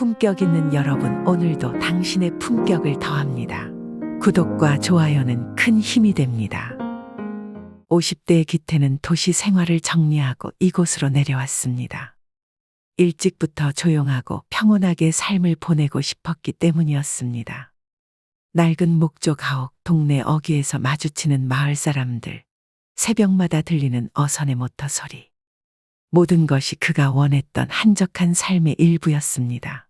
품격 있는 여러분, 오늘도 당신의 품격을 더합니다. 구독과 좋아요는 큰 힘이 됩니다. 50대의 기태는 도시 생활을 정리하고 이곳으로 내려왔습니다. 일찍부터 조용하고 평온하게 삶을 보내고 싶었기 때문이었습니다. 낡은 목조 가옥, 동네 어귀에서 마주치는 마을 사람들, 새벽마다 들리는 어선의 모터 소리. 모든 것이 그가 원했던 한적한 삶의 일부였습니다.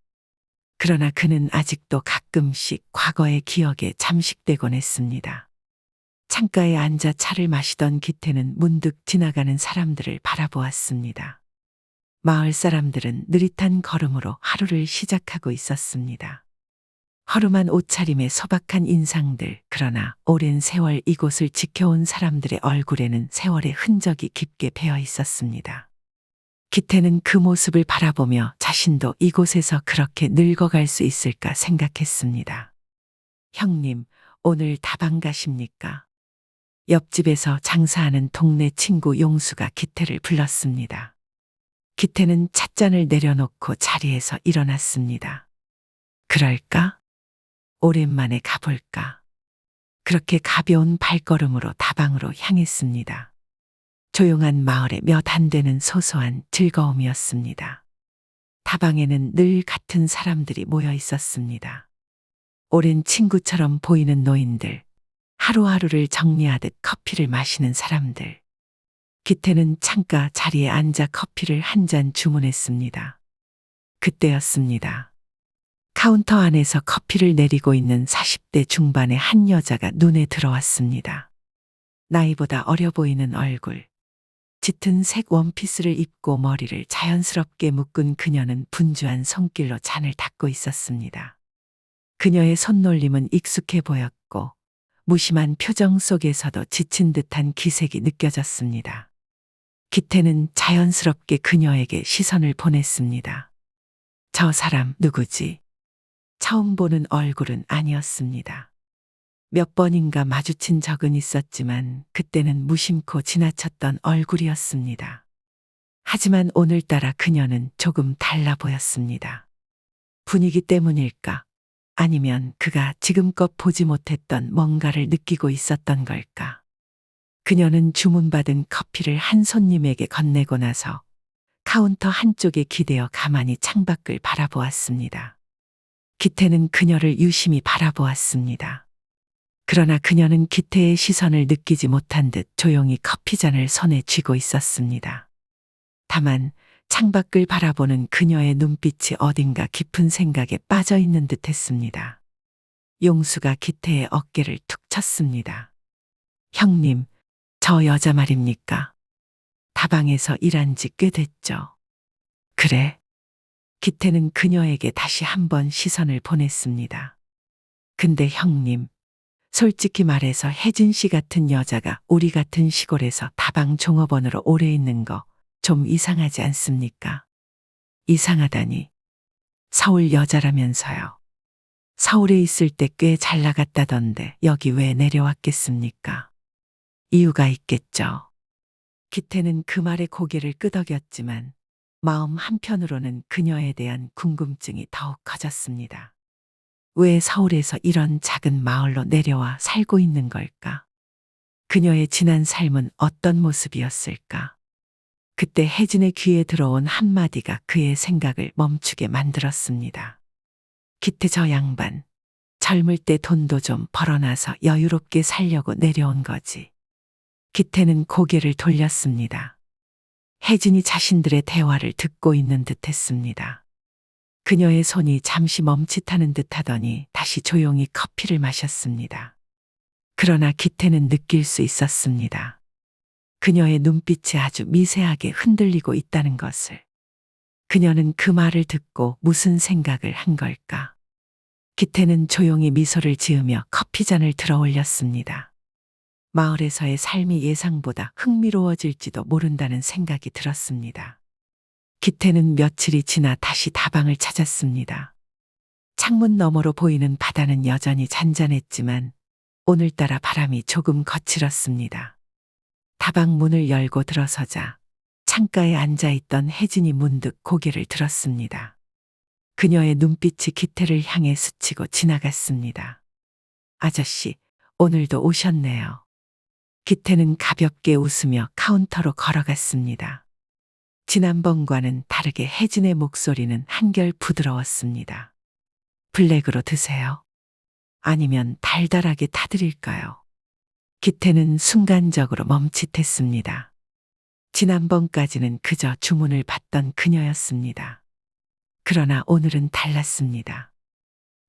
그러나 그는 아직도 가끔씩 과거의 기억에 잠식되곤 했습니다. 창가에 앉아 차를 마시던 기태는 문득 지나가는 사람들을 바라보았습니다. 마을 사람들은 느릿한 걸음으로 하루를 시작하고 있었습니다. 허름한 옷차림에 소박한 인상들, 그러나 오랜 세월 이곳을 지켜온 사람들의 얼굴에는 세월의 흔적이 깊게 배어 있었습니다. 기태는 그 모습을 바라보며 자신도 이곳에서 그렇게 늙어갈 수 있을까 생각했습니다. 형님, 오늘 다방 가십니까? 옆집에서 장사하는 동네 친구 용수가 기태를 불렀습니다. 기태는 찻잔을 내려놓고 자리에서 일어났습니다. 그럴까? 오랜만에 가볼까? 그렇게 가벼운 발걸음으로 다방으로 향했습니다. 조용한 마을에 몇 안 되는 소소한 즐거움이었습니다. 다방에는 늘 같은 사람들이 모여 있었습니다. 오랜 친구처럼 보이는 노인들, 하루하루를 정리하듯 커피를 마시는 사람들. 기태는 창가 자리에 앉아 커피를 한 잔 주문했습니다. 그때였습니다. 카운터 안에서 커피를 내리고 있는 40대 중반의 한 여자가 눈에 들어왔습니다. 나이보다 어려 보이는 얼굴, 짙은 색 원피스를 입고 머리를 자연스럽게 묶은 그녀는 분주한 손길로 잔을 닦고 있었습니다. 그녀의 손놀림은 익숙해 보였고 무심한 표정 속에서도 지친 듯한 기색이 느껴졌습니다. 기태는 자연스럽게 그녀에게 시선을 보냈습니다. 저 사람 누구지? 처음 보는 얼굴은 아니었습니다. 몇 번인가 마주친 적은 있었지만 그때는 무심코 지나쳤던 얼굴이었습니다. 하지만 오늘따라 그녀는 조금 달라 보였습니다. 분위기 때문일까? 아니면 그가 지금껏 보지 못했던 뭔가를 느끼고 있었던 걸까? 그녀는 주문받은 커피를 한 손님에게 건네고 나서 카운터 한쪽에 기대어 가만히 창밖을 바라보았습니다. 기태는 그녀를 유심히 바라보았습니다. 그러나 그녀는 기태의 시선을 느끼지 못한 듯 조용히 커피잔을 손에 쥐고 있었습니다. 다만 창밖을 바라보는 그녀의 눈빛이 어딘가 깊은 생각에 빠져 있는 듯 했습니다. 용수가 기태의 어깨를 툭 쳤습니다. 형님, 저 여자 말입니까? 다방에서 일한 지 꽤 됐죠. 그래? 기태는 그녀에게 다시 한번 시선을 보냈습니다. 근데 형님, 솔직히 말해서 혜진 씨 같은 여자가 우리 같은 시골에서 다방 종업원으로 오래 있는 거 좀 이상하지 않습니까? 이상하다니. 서울 여자라면서요. 서울에 있을 때 꽤 잘 나갔다던데 여기 왜 내려왔겠습니까? 이유가 있겠죠. 기태는 그 말에 고개를 끄덕였지만 마음 한편으로는 그녀에 대한 궁금증이 더욱 커졌습니다. 왜 서울에서 이런 작은 마을로 내려와 살고 있는 걸까? 그녀의 지난 삶은 어떤 모습이었을까? 그때 혜진의 귀에 들어온 한마디가 그의 생각을 멈추게 만들었습니다. 기태 저 양반, 젊을 때 돈도 좀 벌어놔서 여유롭게 살려고 내려온 거지. 기태는 고개를 돌렸습니다. 혜진이 자신들의 대화를 듣고 있는 듯 했습니다. 그녀의 손이 잠시 멈칫하는 듯 하더니 다시 조용히 커피를 마셨습니다. 그러나 기태는 느낄 수 있었습니다. 그녀의 눈빛이 아주 미세하게 흔들리고 있다는 것을. 그녀는 그 말을 듣고 무슨 생각을 한 걸까? 기태는 조용히 미소를 지으며 커피잔을 들어 올렸습니다. 마을에서의 삶이 예상보다 흥미로워질지도 모른다는 생각이 들었습니다. 기태는 며칠이 지나 다시 다방을 찾았습니다. 창문 너머로 보이는 바다는 여전히 잔잔했지만 오늘따라 바람이 조금 거칠었습니다. 다방 문을 열고 들어서자 창가에 앉아있던 혜진이 문득 고개를 들었습니다. 그녀의 눈빛이 기태를 향해 스치고 지나갔습니다. 아저씨, 오늘도 오셨네요. 기태는 가볍게 웃으며 카운터로 걸어갔습니다. 지난번과는 다르게 혜진의 목소리는 한결 부드러웠습니다. 블랙으로 드세요. 아니면 달달하게 타드릴까요? 기태는 순간적으로 멈칫했습니다. 지난번까지는 그저 주문을 받던 그녀였습니다. 그러나 오늘은 달랐습니다.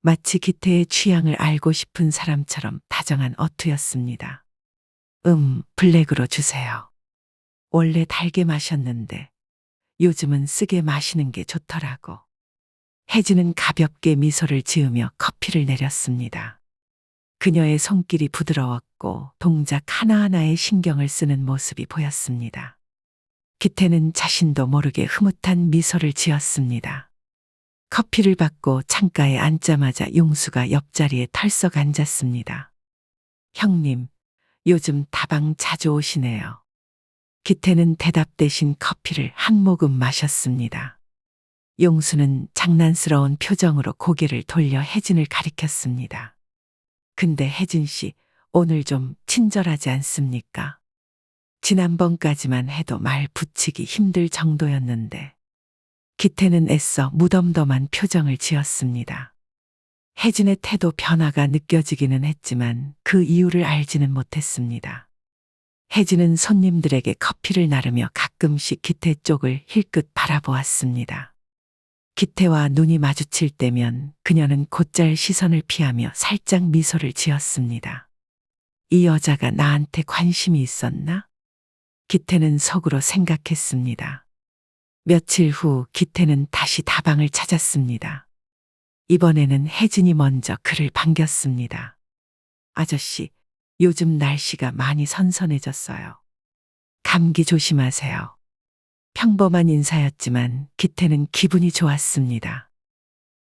마치 기태의 취향을 알고 싶은 사람처럼 다정한 어투였습니다. 블랙으로 주세요. 원래 달게 마셨는데 요즘은 쓰게 마시는 게 좋더라고. 혜진은 가볍게 미소를 지으며 커피를 내렸습니다. 그녀의 손길이 부드러웠고 동작 하나하나에 신경을 쓰는 모습이 보였습니다. 기태는 자신도 모르게 흐뭇한 미소를 지었습니다. 커피를 받고 창가에 앉자마자 용수가 옆자리에 털썩 앉았습니다. 형님, 요즘 다방 자주 오시네요. 기태는 대답 대신 커피를 한 모금 마셨습니다. 용수는 장난스러운 표정으로 고개를 돌려 혜진을 가리켰습니다. 근데 혜진 씨, 오늘 좀 친절하지 않습니까? 지난번까지만 해도 말 붙이기 힘들 정도였는데. 기태는 애써 무덤덤한 표정을 지었습니다. 혜진의 태도 변화가 느껴지기는 했지만 그 이유를 알지는 못했습니다. 혜진은 손님들에게 커피를 나르며 가끔씩 기태 쪽을 힐끗 바라보았습니다. 기태와 눈이 마주칠 때면 그녀는 곧잘 시선을 피하며 살짝 미소를 지었습니다. 이 여자가 나한테 관심이 있었나? 기태는 속으로 생각했습니다. 며칠 후 기태는 다시 다방을 찾았습니다. 이번에는 혜진이 먼저 그를 반겼습니다. 아저씨, 요즘 날씨가 많이 선선해졌어요. 감기 조심하세요. 평범한 인사였지만 기태는 기분이 좋았습니다.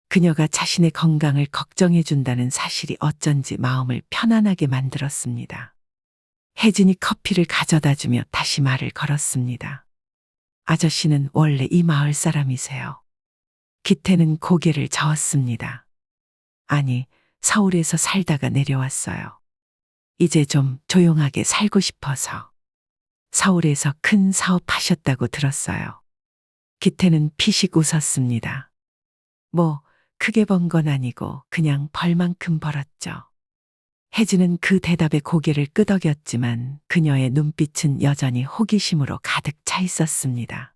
그녀가 자신의 건강을 걱정해준다는 사실이 어쩐지 마음을 편안하게 만들었습니다. 혜진이 커피를 가져다주며 다시 말을 걸었습니다. 아저씨는 원래 이 마을 사람이세요? 기태는 고개를 저었습니다. 아니, 서울에서 살다가 내려왔어요. 이제 좀 조용하게 살고 싶어서. 서울에서 큰 사업하셨다고 들었어요. 기태는 피식 웃었습니다. 뭐, 크게 번 건 아니고 그냥 벌만큼 벌었죠. 혜진은 그 대답에 고개를 끄덕였지만 그녀의 눈빛은 여전히 호기심으로 가득 차 있었습니다.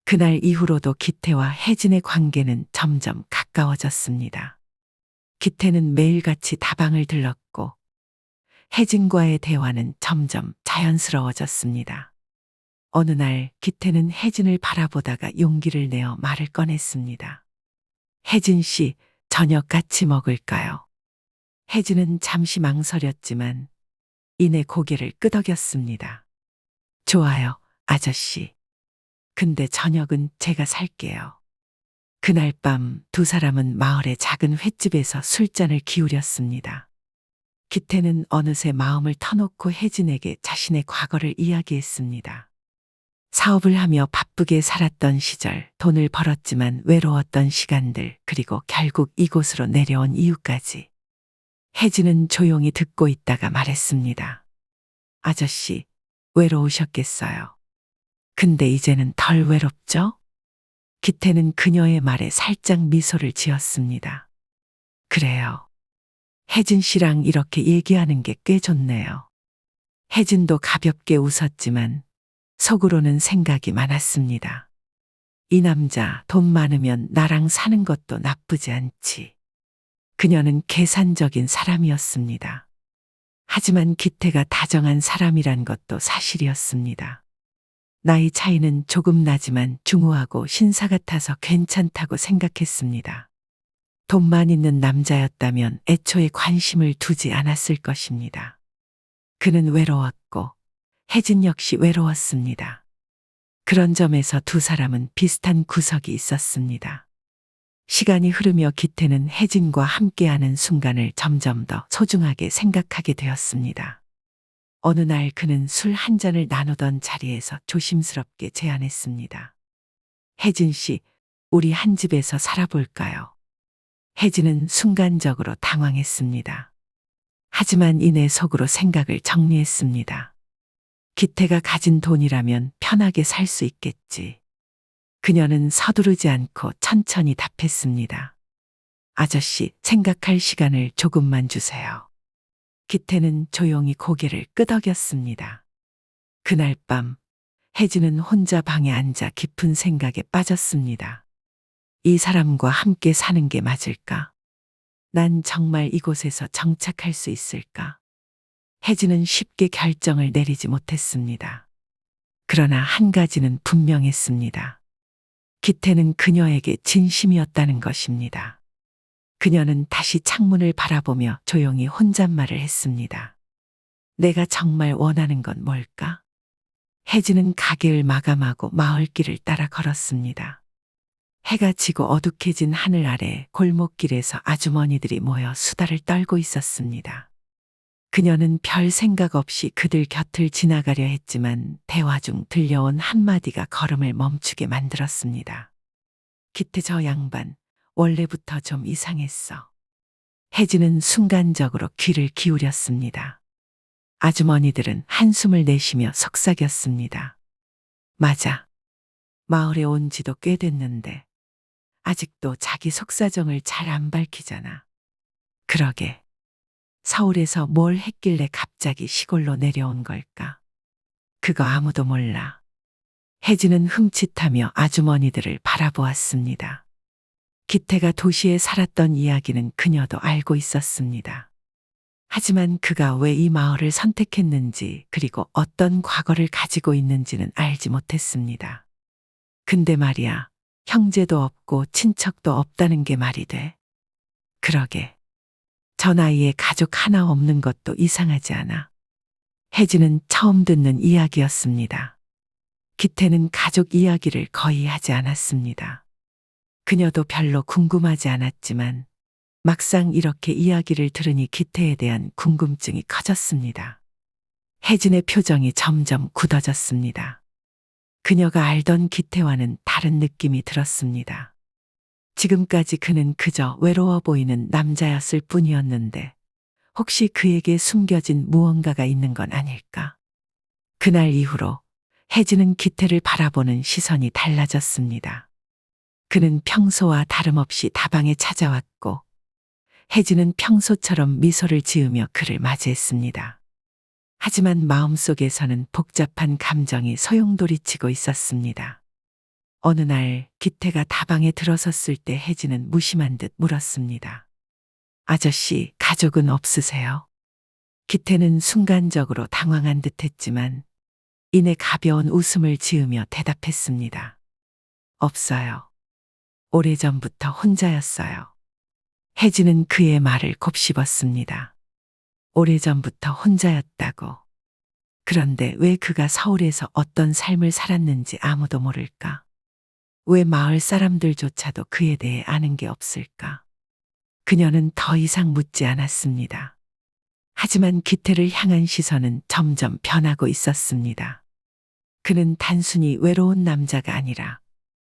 그날 이후로도 기태와 혜진의 관계는 점점 가까워졌습니다. 기태는 매일같이 다방을 들렀고 혜진과의 대화는 점점 자연스러워졌습니다. 어느 날 기태는 혜진을 바라보다가 용기를 내어 말을 꺼냈습니다. 혜진 씨, 저녁 같이 먹을까요? 혜진은 잠시 망설였지만 이내 고개를 끄덕였습니다. 좋아요, 아저씨. 근데 저녁은 제가 살게요. 그날 밤 두 사람은 마을의 작은 횟집에서 술잔을 기울였습니다. 기태는 어느새 마음을 터놓고 혜진에게 자신의 과거를 이야기했습니다. 사업을 하며 바쁘게 살았던 시절, 돈을 벌었지만 외로웠던 시간들, 그리고 결국 이곳으로 내려온 이유까지. 혜진은 조용히 듣고 있다가 말했습니다. 아저씨, 외로우셨겠어요. 근데 이제는 덜 외롭죠? 기태는 그녀의 말에 살짝 미소를 지었습니다. 그래요. 혜진 씨랑 이렇게 얘기하는 게 꽤 좋네요. 혜진도 가볍게 웃었지만 속으로는 생각이 많았습니다. 이 남자 돈 많으면 나랑 사는 것도 나쁘지 않지. 그녀는 계산적인 사람이었습니다. 하지만 기태가 다정한 사람이란 것도 사실이었습니다. 나이 차이는 조금 나지만 중후하고 신사 같아서 괜찮다고 생각했습니다. 돈만 있는 남자였다면 애초에 관심을 두지 않았을 것입니다. 그는 외로웠고 혜진 역시 외로웠습니다. 그런 점에서 두 사람은 비슷한 구석이 있었습니다. 시간이 흐르며 기태는 혜진과 함께하는 순간을 점점 더 소중하게 생각하게 되었습니다. 어느 날 그는 술 한 잔을 나누던 자리에서 조심스럽게 제안했습니다. 혜진 씨, 우리 한 집에서 살아볼까요? 혜진은 순간적으로 당황했습니다. 하지만 이내 속으로 생각을 정리했습니다. 기태가 가진 돈이라면 편하게 살 수 있겠지. 그녀는 서두르지 않고 천천히 답했습니다. 아저씨, 생각할 시간을 조금만 주세요. 기태는 조용히 고개를 끄덕였습니다. 그날 밤, 혜진은 혼자 방에 앉아 깊은 생각에 빠졌습니다. 이 사람과 함께 사는 게 맞을까? 난 정말 이곳에서 정착할 수 있을까? 혜진은 쉽게 결정을 내리지 못했습니다. 그러나 한 가지는 분명했습니다. 기태는 그녀에게 진심이었다는 것입니다. 그녀는 다시 창문을 바라보며 조용히 혼잣말을 했습니다. 내가 정말 원하는 건 뭘까? 혜진은 가게를 마감하고 마을길을 따라 걸었습니다. 해가 지고 어둑해진 하늘 아래 골목길에서 아주머니들이 모여 수다를 떨고 있었습니다. 그녀는 별 생각 없이 그들 곁을 지나가려 했지만 대화 중 들려온 한마디가 걸음을 멈추게 만들었습니다. 기태, 저 양반 원래부터 좀 이상했어. 혜진은 순간적으로 귀를 기울였습니다. 아주머니들은 한숨을 내쉬며 속삭였습니다. 맞아. 마을에 온 지도 꽤 됐는데 아직도 자기 속사정을 잘 안 밝히잖아. 그러게. 서울에서 뭘 했길래 갑자기 시골로 내려온 걸까? 그거 아무도 몰라. 혜진은 흠칫하며 아주머니들을 바라보았습니다. 기태가 도시에 살았던 이야기는 그녀도 알고 있었습니다. 하지만 그가 왜 이 마을을 선택했는지 그리고 어떤 과거를 가지고 있는지는 알지 못했습니다. 근데 말이야, 형제도 없고 친척도 없다는 게 말이 돼? 그러게. 저 나이에 가족 하나 없는 것도 이상하지 않아. 혜진은 처음 듣는 이야기였습니다. 기태는 가족 이야기를 거의 하지 않았습니다. 그녀도 별로 궁금하지 않았지만 막상 이렇게 이야기를 들으니 기태에 대한 궁금증이 커졌습니다. 혜진의 표정이 점점 굳어졌습니다. 그녀가 알던 기태와는 다른 느낌이 들었습니다. 지금까지 그는 그저 외로워 보이는 남자였을 뿐이었는데 혹시 그에게 숨겨진 무언가가 있는 건 아닐까? 그날 이후로 혜진은 기태를 바라보는 시선이 달라졌습니다. 그는 평소와 다름없이 다방에 찾아왔고 혜진은 평소처럼 미소를 지으며 그를 맞이했습니다. 하지만 마음속에서는 복잡한 감정이 소용돌이치고 있었습니다. 어느 날 기태가 다방에 들어섰을 때 혜진은 무심한 듯 물었습니다. 아저씨, 가족은 없으세요? 기태는 순간적으로 당황한 듯 했지만 이내 가벼운 웃음을 지으며 대답했습니다. 없어요. 오래전부터 혼자였어요. 혜진은 그의 말을 곱씹었습니다. 오래전부터 혼자였다고. 그런데 왜 그가 서울에서 어떤 삶을 살았는지 아무도 모를까? 왜 마을 사람들조차도 그에 대해 아는 게 없을까? 그녀는 더 이상 묻지 않았습니다. 하지만 기태를 향한 시선은 점점 변하고 있었습니다. 그는 단순히 외로운 남자가 아니라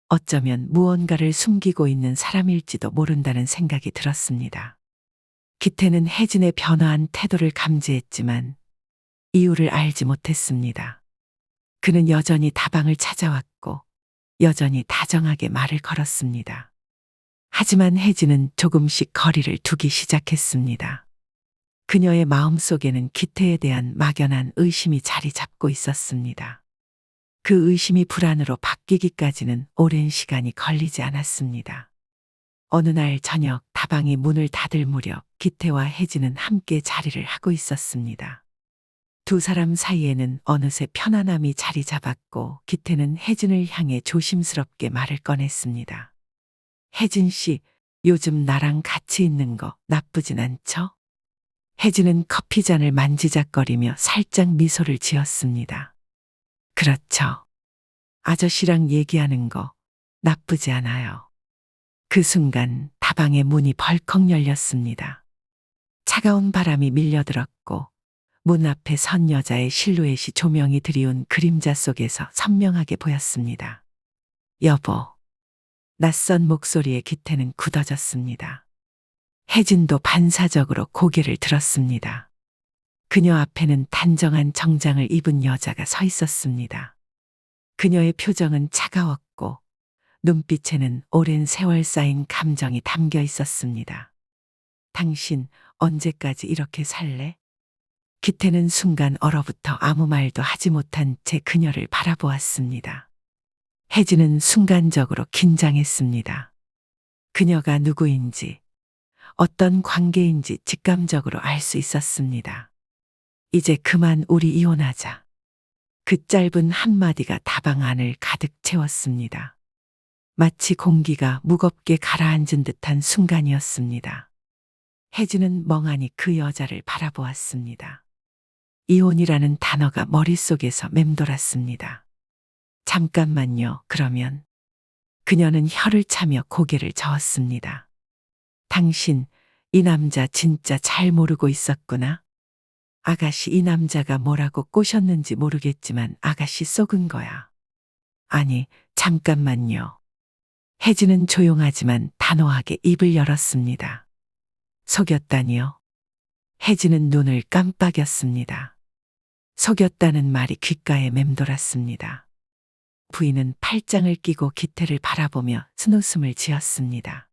어쩌면 무언가를 숨기고 있는 사람일지도 모른다는 생각이 들었습니다. 기태는 혜진의 변화한 태도를 감지했지만 이유를 알지 못했습니다. 그는 여전히 다방을 찾아왔고 여전히 다정하게 말을 걸었습니다. 하지만 혜진은 조금씩 거리를 두기 시작했습니다. 그녀의 마음속에는 기태에 대한 막연한 의심이 자리 잡고 있었습니다. 그 의심이 불안으로 바뀌기까지는 오랜 시간이 걸리지 않았습니다. 어느 날 저녁 다방이 문을 닫을 무렵 기태와 혜진은 함께 자리를 하고 있었습니다. 두 사람 사이에는 어느새 편안함이 자리 잡았고 기태는 혜진을 향해 조심스럽게 말을 꺼냈습니다. 혜진 씨, 요즘 나랑 같이 있는 거 나쁘진 않죠? 혜진은 커피잔을 만지작거리며 살짝 미소를 지었습니다. 그렇죠. 아저씨랑 얘기하는 거 나쁘지 않아요. 그 순간 다방의 문이 벌컥 열렸습니다. 차가운 바람이 밀려들었고 문 앞에 선 여자의 실루엣이 조명이 들이운 그림자 속에서 선명하게 보였습니다. 여보, 낯선 목소리에 기태는 굳어졌습니다. 혜진도 반사적으로 고개를 들었습니다. 그녀 앞에는 단정한 정장을 입은 여자가 서 있었습니다. 그녀의 표정은 차가웠고 눈빛에는 오랜 세월 쌓인 감정이 담겨 있었습니다. 당신 언제까지 이렇게 살래? 기태는 순간 얼어붙어 아무 말도 하지 못한 채 그녀를 바라보았습니다. 혜진은 순간적으로 긴장했습니다. 그녀가 누구인지, 어떤 관계인지 직감적으로 알 수 있었습니다. 이제 그만 우리 이혼하자. 그 짧은 한마디가 다방 안을 가득 채웠습니다. 마치 공기가 무겁게 가라앉은 듯한 순간이었습니다. 혜진은 멍하니 그 여자를 바라보았습니다. 이혼이라는 단어가 머릿속에서 맴돌았습니다. 잠깐만요, 그러면. 그녀는 혀를 차며 고개를 저었습니다. 당신, 이 남자 진짜 잘 모르고 있었구나. 아가씨 이 남자가 뭐라고 꼬셨는지 모르겠지만 아가씨 속은 거야. 아니, 잠깐만요. 혜진은 조용하지만 단호하게 입을 열었습니다. 속였다니요? 혜진은 눈을 깜빡였습니다. 속였다는 말이 귓가에 맴돌았습니다. 부인은 팔짱을 끼고 기태를 바라보며 쓴웃음을 지었습니다.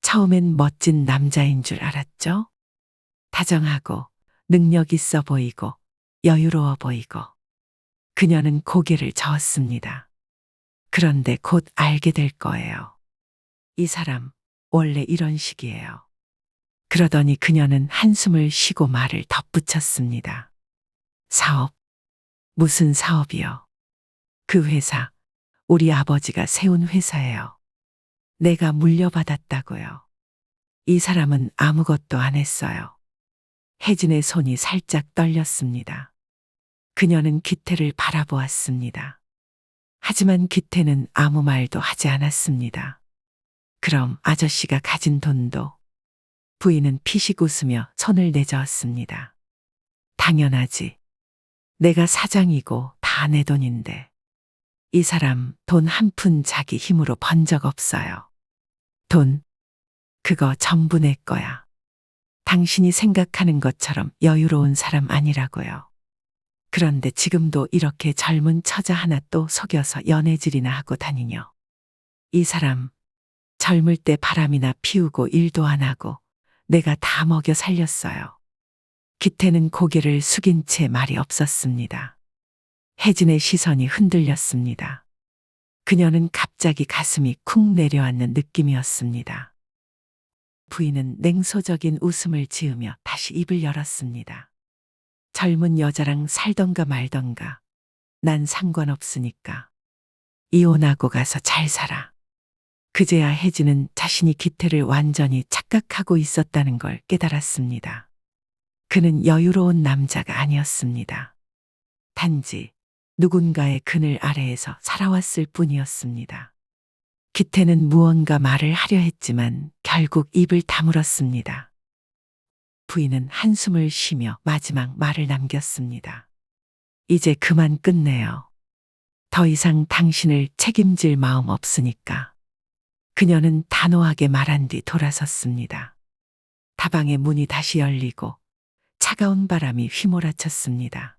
처음엔 멋진 남자인 줄 알았죠? 다정하고 능력 있어 보이고 여유로워 보이고. 그녀는 고개를 저었습니다. 그런데 곧 알게 될 거예요. 이 사람 원래 이런 식이에요. 그러더니 그녀는 한숨을 쉬고 말을 덧붙였습니다. 사업? 무슨 사업이요? 그 회사, 우리 아버지가 세운 회사예요. 내가 물려받았다고요. 이 사람은 아무것도 안 했어요. 혜진의 손이 살짝 떨렸습니다. 그녀는 기태를 바라보았습니다. 하지만 기태는 아무 말도 하지 않았습니다. 그럼 아저씨가 가진 돈도? 부인은 피식 웃으며 손을 내저었습니다. 당연하지. 내가 사장이고 다 내 돈인데. 이 사람 돈 한 푼 자기 힘으로 번 적 없어요. 돈, 그거 전부 내 거야. 당신이 생각하는 것처럼 여유로운 사람 아니라고요. 그런데 지금도 이렇게 젊은 처자 하나 또 속여서 연애질이나 하고 다니뇨. 이 사람 젊을 때 바람이나 피우고 일도 안 하고 내가 다 먹여 살렸어요. 기태는 고개를 숙인 채 말이 없었습니다. 혜진의 시선이 흔들렸습니다. 그녀는 갑자기 가슴이 쿵 내려앉는 느낌이었습니다. 부인은 냉소적인 웃음을 지으며 다시 입을 열었습니다. 젊은 여자랑 살던가 말던가. 난 상관없으니까. 이혼하고 가서 잘 살아. 그제야 혜진은 자신이 기태를 완전히 착각하고 있었다는 걸 깨달았습니다. 그는 여유로운 남자가 아니었습니다. 단지 누군가의 그늘 아래에서 살아왔을 뿐이었습니다. 기태는 무언가 말을 하려 했지만 결국 입을 다물었습니다. 부인은 한숨을 쉬며 마지막 말을 남겼습니다. 이제 그만 끝내요. 더 이상 당신을 책임질 마음 없으니까. 그녀는 단호하게 말한 뒤 돌아섰습니다. 다방의 문이 다시 열리고 차가운 바람이 휘몰아쳤습니다.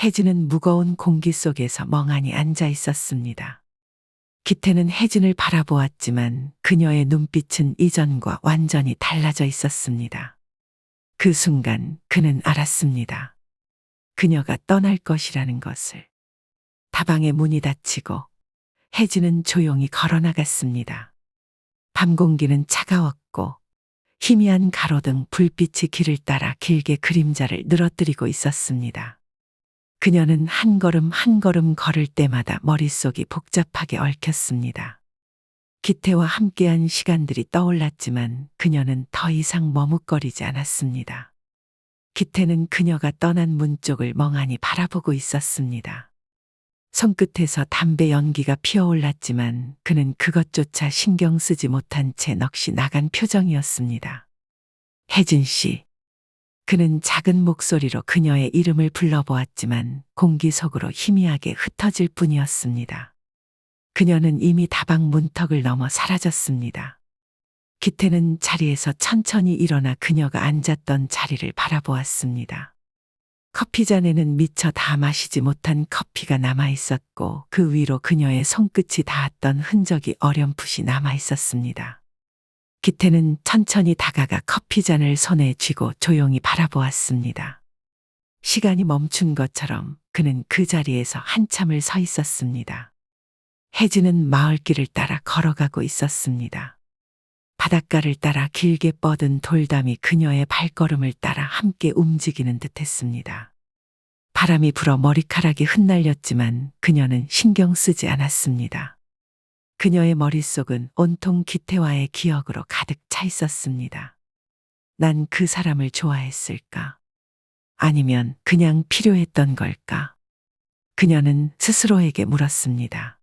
혜진은 무거운 공기 속에서 멍하니 앉아 있었습니다. 기태는 혜진을 바라보았지만 그녀의 눈빛은 이전과 완전히 달라져 있었습니다. 그 순간 그는 알았습니다. 그녀가 떠날 것이라는 것을. 다방의 문이 닫히고 혜진은 조용히 걸어나갔습니다. 밤 공기는 차가웠고 희미한 가로등 불빛이 길을 따라 길게 그림자를 늘어뜨리고 있었습니다. 그녀는 한 걸음 한 걸음 걸을 때마다 머릿속이 복잡하게 얽혔습니다. 기태와 함께한 시간들이 떠올랐지만 그녀는 더 이상 머뭇거리지 않았습니다. 기태는 그녀가 떠난 문 쪽을 멍하니 바라보고 있었습니다. 손끝에서 담배 연기가 피어올랐지만 그는 그것조차 신경 쓰지 못한 채 넋이 나간 표정이었습니다. 혜진 씨. 그는 작은 목소리로 그녀의 이름을 불러보았지만 공기 속으로 희미하게 흩어질 뿐이었습니다. 그녀는 이미 다방 문턱을 넘어 사라졌습니다. 기태는 자리에서 천천히 일어나 그녀가 앉았던 자리를 바라보았습니다. 커피잔에는 미처 다 마시지 못한 커피가 남아 있었고 그 위로 그녀의 손끝이 닿았던 흔적이 어렴풋이 남아 있었습니다. 기태는 천천히 다가가 커피잔을 손에 쥐고 조용히 바라보았습니다. 시간이 멈춘 것처럼 그는 그 자리에서 한참을 서 있었습니다. 혜진은 마을길을 따라 걸어가고 있었습니다. 바닷가를 따라 길게 뻗은 돌담이 그녀의 발걸음을 따라 함께 움직이는 듯했습니다. 바람이 불어 머리카락이 흩날렸지만 그녀는 신경 쓰지 않았습니다. 그녀의 머릿속은 온통 기태와의 기억으로 가득 차 있었습니다. 난 그 사람을 좋아했을까? 아니면 그냥 필요했던 걸까? 그녀는 스스로에게 물었습니다.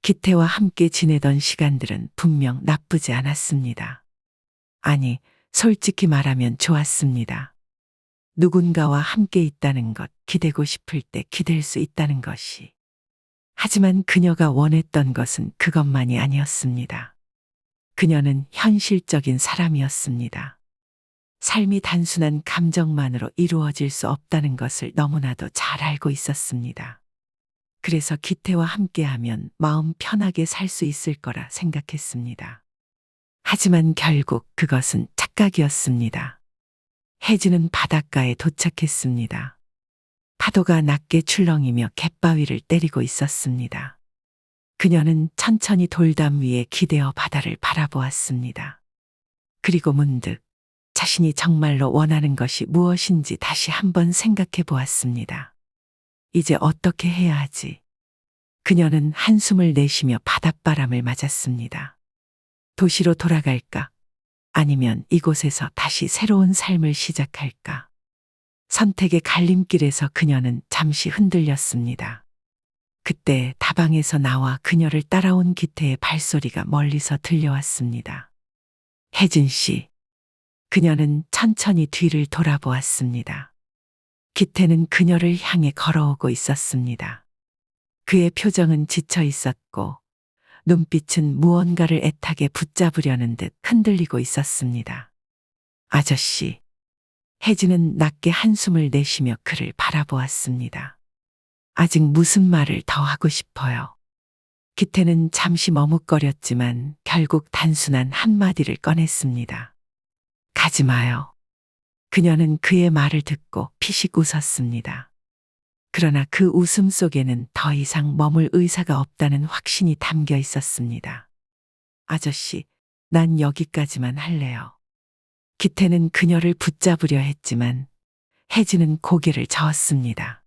기태와 함께 지내던 시간들은 분명 나쁘지 않았습니다. 아니, 솔직히 말하면 좋았습니다. 누군가와 함께 있다는 것, 기대고 싶을 때 기댈 수 있다는 것이. 하지만 그녀가 원했던 것은 그것만이 아니었습니다. 그녀는 현실적인 사람이었습니다. 삶이 단순한 감정만으로 이루어질 수 없다는 것을 너무나도 잘 알고 있었습니다. 그래서 기태와 함께하면 마음 편하게 살 수 있을 거라 생각했습니다. 하지만 결국 그것은 착각이었습니다. 혜진은 바닷가에 도착했습니다. 파도가 낮게 출렁이며 갯바위를 때리고 있었습니다. 그녀는 천천히 돌담 위에 기대어 바다를 바라보았습니다. 그리고 문득 자신이 정말로 원하는 것이 무엇인지 다시 한번 생각해 보았습니다. 이제 어떻게 해야 하지? 그녀는 한숨을 내쉬며 바닷바람을 맞았습니다. 도시로 돌아갈까? 아니면 이곳에서 다시 새로운 삶을 시작할까? 선택의 갈림길에서 그녀는 잠시 흔들렸습니다. 그때 다방에서 나와 그녀를 따라온 기태의 발소리가 멀리서 들려왔습니다. 혜진 씨. 그녀는 천천히 뒤를 돌아보았습니다. 기태는 그녀를 향해 걸어오고 있었습니다. 그의 표정은 지쳐 있었고 눈빛은 무언가를 애타게 붙잡으려는 듯 흔들리고 있었습니다. 아저씨. 혜진은 낮게 한숨을 내쉬며 그를 바라보았습니다. 아직 무슨 말을 더 하고 싶어요. 기태는 잠시 머뭇거렸지만 결국 단순한 한마디를 꺼냈습니다. 가지 마요. 그녀는 그의 말을 듣고 피식 웃었습니다. 그러나 그 웃음 속에는 더 이상 머물 의사가 없다는 확신이 담겨 있었습니다. 아저씨, 난 여기까지만 할래요. 기태는 그녀를 붙잡으려 했지만 혜진은 고개를 저었습니다.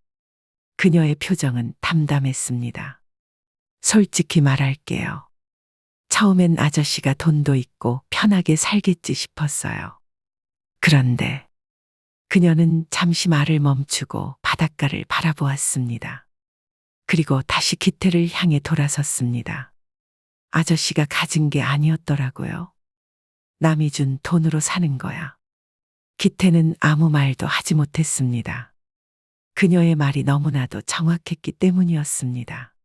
그녀의 표정은 담담했습니다. 솔직히 말할게요. 처음엔 아저씨가 돈도 있고 편하게 살겠지 싶었어요. 그런데 그녀는 잠시 말을 멈추고 바닷가를 바라보았습니다. 그리고 다시 기태를 향해 돌아섰습니다. 아저씨가 가진 게 아니었더라고요. 남이 준 돈으로 사는 거야. 기태는 아무 말도 하지 못했습니다. 그녀의 말이 너무나도 정확했기 때문이었습니다.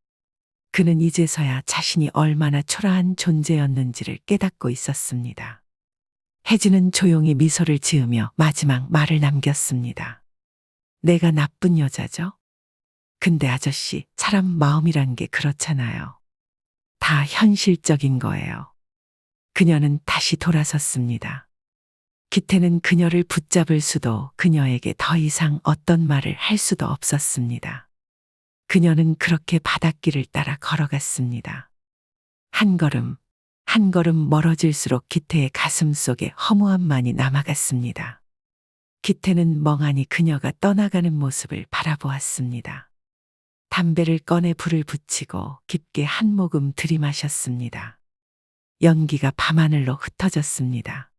그는 이제서야 자신이 얼마나 초라한 존재였는지를 깨닫고 있었습니다. 혜진은 조용히 미소를 지으며 마지막 말을 남겼습니다. 내가 나쁜 여자죠? 근데 아저씨, 사람 마음이란 게 그렇잖아요. 다 현실적인 거예요. 그녀는 다시 돌아섰습니다. 기태는 그녀를 붙잡을 수도 그녀에게 더 이상 어떤 말을 할 수도 없었습니다. 그녀는 그렇게 바닷길을 따라 걸어갔습니다. 한 걸음, 한 걸음 멀어질수록 기태의 가슴 속에 허무함만이 남아갔습니다. 기태는 멍하니 그녀가 떠나가는 모습을 바라보았습니다. 담배를 꺼내 불을 붙이고 깊게 한 모금 들이마셨습니다. 연기가 밤하늘로 흩어졌습니다.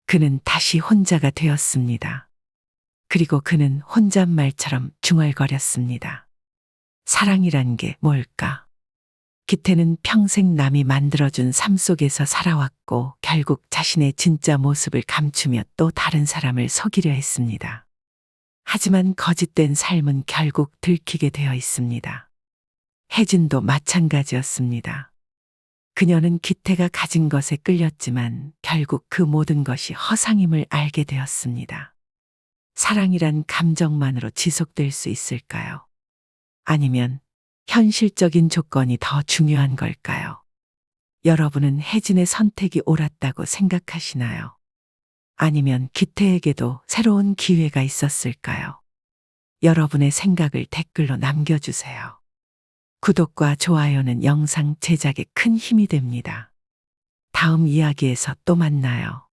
그는 다시 혼자가 되었습니다. 그리고 그는 혼잣말처럼 중얼거렸습니다. 사랑이란 게 뭘까? 기태는 평생 남이 만들어준 삶 속에서 살아왔고 결국 자신의 진짜 모습을 감추며 또 다른 사람을 속이려 했습니다. 하지만 거짓된 삶은 결국 들키게 되어 있습니다. 혜진도 마찬가지였습니다. 그녀는 기태가 가진 것에 끌렸지만 결국 그 모든 것이 허상임을 알게 되었습니다. 사랑이란 감정만으로 지속될 수 있을까요? 아니면 현실적인 조건이 더 중요한 걸까요? 여러분은 혜진의 선택이 옳았다고 생각하시나요? 아니면 기태에게도 새로운 기회가 있었을까요? 여러분의 생각을 댓글로 남겨주세요. 구독과 좋아요는 영상 제작에 큰 힘이 됩니다. 다음 이야기에서 또 만나요.